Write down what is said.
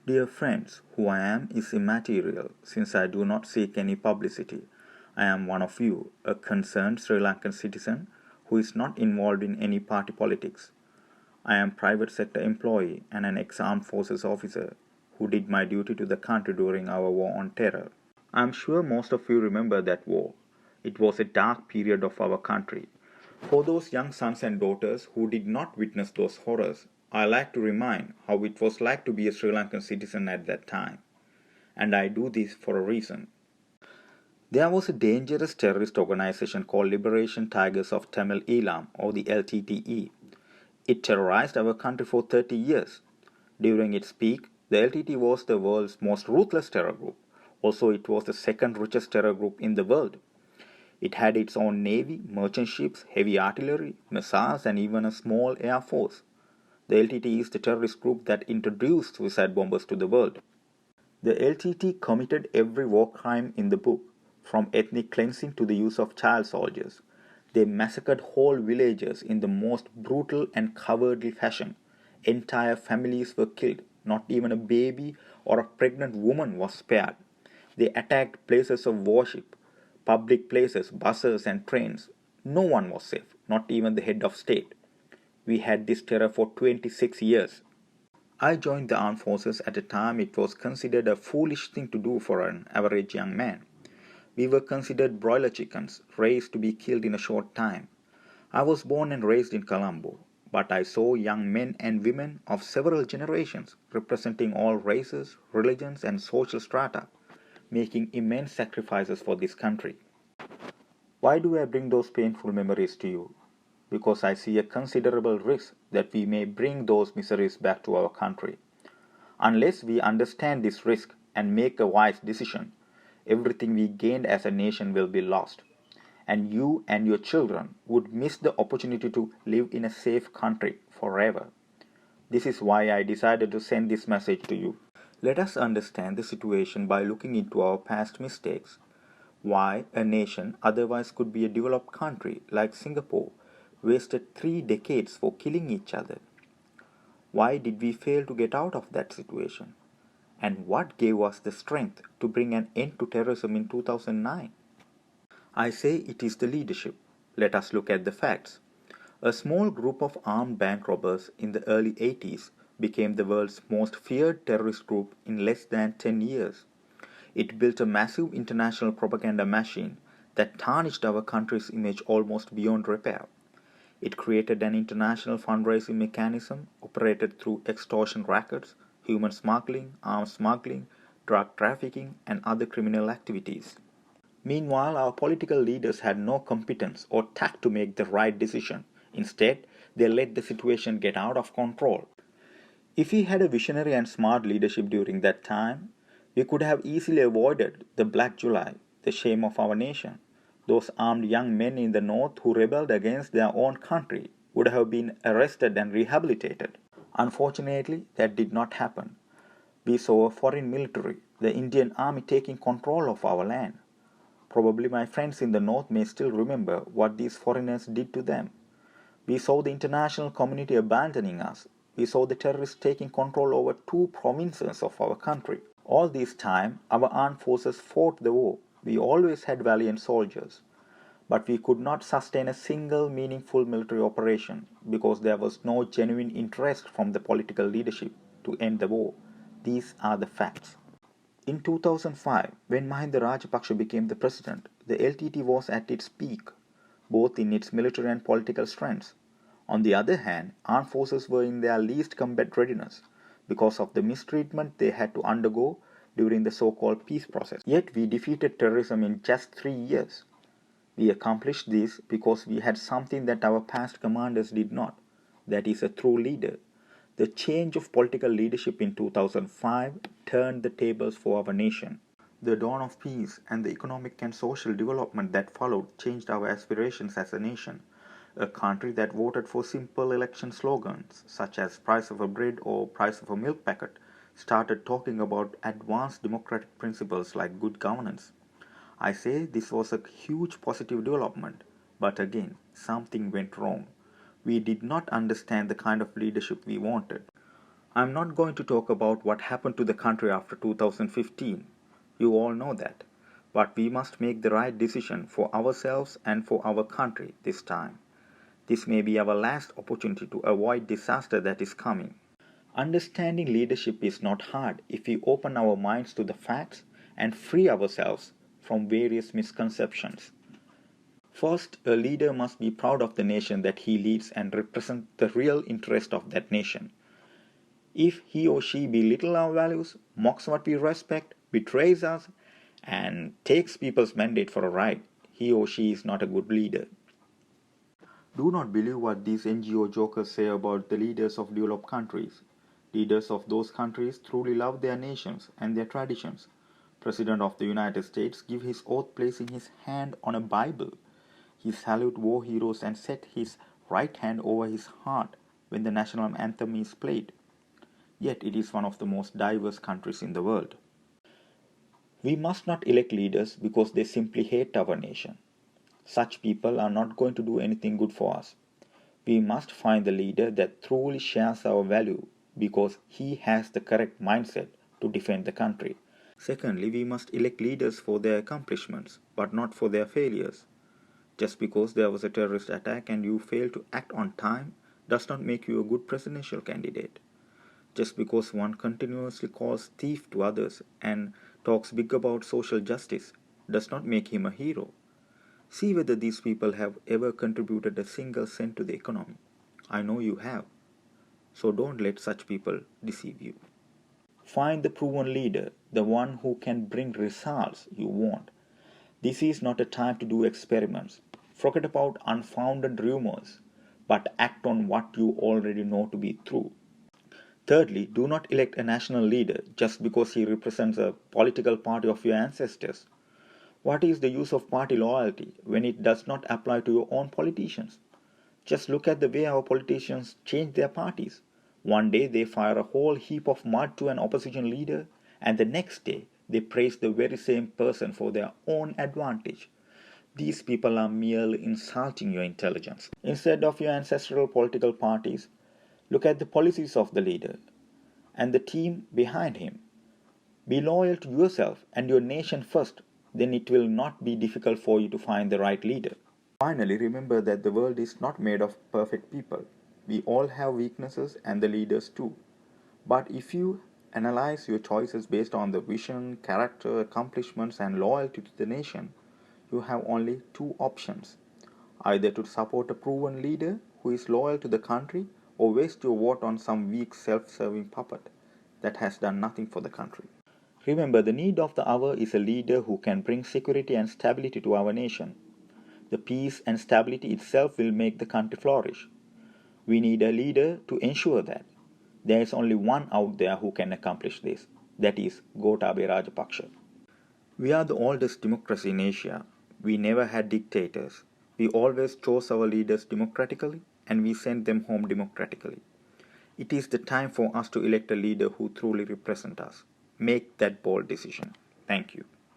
Dear friends, who I am is immaterial since I do not seek any publicity. I am one of you, a concerned Sri Lankan citizen who is not involved in any party politics. I am private sector employee and an ex-armed forces officer who did my duty to the country during our war on terror. I am sure most of you remember that war. It was a dark period of our country. For those young sons and daughters who did not witness those horrors, I like to remind how it was like to be a Sri Lankan citizen at that time. And I do this for a reason. There was a dangerous terrorist organization called Liberation Tigers of Tamil Eelam, or the LTTE. It terrorized our country for 30 years. During its peak, the LTT was the world's most ruthless terror group. Also, it was the second richest terror group in the world. It had its own navy, merchant ships, heavy artillery, missiles, and even a small air force. The LTT is the terrorist group that introduced suicide bombers to the world. The LTT committed every war crime in the book, from ethnic cleansing to the use of child soldiers. They massacred whole villages in the most brutal and cowardly fashion. Entire families were killed. Not even a baby or a pregnant woman was spared. They attacked places of worship, public places, buses and trains. No one was safe, not even the head of state. We had this terror for 26 years. I joined the armed forces at a time it was considered a foolish thing to do for an average young man. We were considered broiler chickens, raised to be killed in a short time. I was born and raised in Colombo, but I saw young men and women of several generations, representing all races, religions, and social strata, making immense sacrifices for this country. Why do I bring those painful memories to you? Because I see a considerable risk that we may bring those miseries back to our country. Unless we understand this risk and make a wise decision, everything we gained as a nation will be lost. And you and your children would miss the opportunity to live in a safe country forever. This is why I decided to send this message to you. Let us understand the situation by looking into our past mistakes. Why a nation otherwise could be a developed country like Singapore wasted 3 decades for killing each other. Why did we fail to get out of that situation? And what gave us the strength to bring an end to terrorism in 2009? I say it is the leadership. Let us look at the facts. A small group of armed bank robbers in the early 80s became the world's most feared terrorist group in less than 10 years. It built a massive international propaganda machine that tarnished our country's image almost beyond repair. It created an international fundraising mechanism operated through extortion rackets, human smuggling, arms smuggling, drug trafficking, and other criminal activities. Meanwhile, our political leaders had no competence or tact to make the right decision. Instead, they let the situation get out of control. If we had a visionary and smart leadership during that time, we could have easily avoided the Black July, the shame of our nation. Those armed young men in the north who rebelled against their own country would have been arrested and rehabilitated. Unfortunately, that did not happen. We saw a foreign military, the Indian Army, taking control of our land. Probably my friends in the north may still remember what these foreigners did to them. We saw the international community abandoning us. We saw the terrorists taking control over 2 provinces of our country. All this time, our armed forces fought the war. We always had valiant soldiers. But we could not sustain a single meaningful military operation because there was no genuine interest from the political leadership to end the war. These are the facts. In 2005, when Mahinda Rajapaksa became the president, the LTT was at its peak, both in its military and political strengths. On the other hand, armed forces were in their least combat readiness because of the mistreatment they had to undergo during the so-called peace process. Yet we defeated terrorism in just 3 years. We accomplished this because we had something that our past commanders did not, that is, a true leader. The change of political leadership in 2005 turned the tables for our nation. The dawn of peace and the economic and social development that followed changed our aspirations as a nation. A country that voted for simple election slogans such as price of a bread or price of a milk packet started talking about advanced democratic principles like good governance. I say this was a huge positive development, but again, something went wrong. We did not understand the kind of leadership we wanted. I'm not going to talk about what happened to the country after 2015. You all know that. But we must make the right decision for ourselves and for our country this time. This may be our last opportunity to avoid disaster that is coming. Understanding leadership is not hard if we open our minds to the facts and free ourselves from various misconceptions. First, a leader must be proud of the nation that he leads and represent the real interest of that nation. If he or she belittles our values, mocks what we respect, betrays us, and takes people's mandate for a ride, he or she is not a good leader. Do not believe what these NGO jokers say about the leaders of developed countries. Leaders of those countries truly love their nations and their traditions. President of the United States give his oath placing his hand on a Bible. He salute war heroes and set his right hand over his heart when the national anthem is played. Yet it is one of the most diverse countries in the world. We must not elect leaders because they simply hate our nation. Such people are not going to do anything good for us. We must find the leader that truly shares our value because he has the correct mindset to defend the country. Secondly, we must elect leaders for their accomplishments, but not for their failures. Just because there was a terrorist attack and you failed to act on time does not make you a good presidential candidate. Just because one continuously calls thief to others and talks big about social justice does not make him a hero. See whether these people have ever contributed a single cent to the economy. I know you have. So don't let such people deceive you. Find the proven leader, the one who can bring results you want. This is not a time to do experiments. Forget about unfounded rumors, but act on what you already know to be true. Thirdly, do not elect a national leader just because he represents a political party of your ancestors. What is the use of party loyalty when it does not apply to your own politicians? Just look at the way our politicians change their parties. One day they fire a whole heap of mud to an opposition leader, and the next day they praise the very same person for their own advantage. These people are merely insulting your intelligence. Instead of your ancestral political parties, look at the policies of the leader and the team behind him. Be loyal to yourself and your nation first, then it will not be difficult for you to find the right leader. Finally, remember that the world is not made of perfect people. We all have weaknesses and the leaders too. But if you analyze your choices based on the vision, character, accomplishments, and loyalty to the nation, you have only two options: either to support a proven leader who is loyal to the country, or waste your vote on some weak, self serving puppet that has done nothing for the country. Remember, the need of the hour is a leader who can bring security and stability to our nation. The peace and stability itself will make the country flourish. We need a leader to ensure that. There is only one out there who can accomplish this. That is Gotabaya Rajapaksa. We are the oldest democracy in Asia. We never had dictators. We always chose our leaders democratically and we sent them home democratically. It is the time for us to elect a leader who truly represents us. Make that bold decision. Thank you.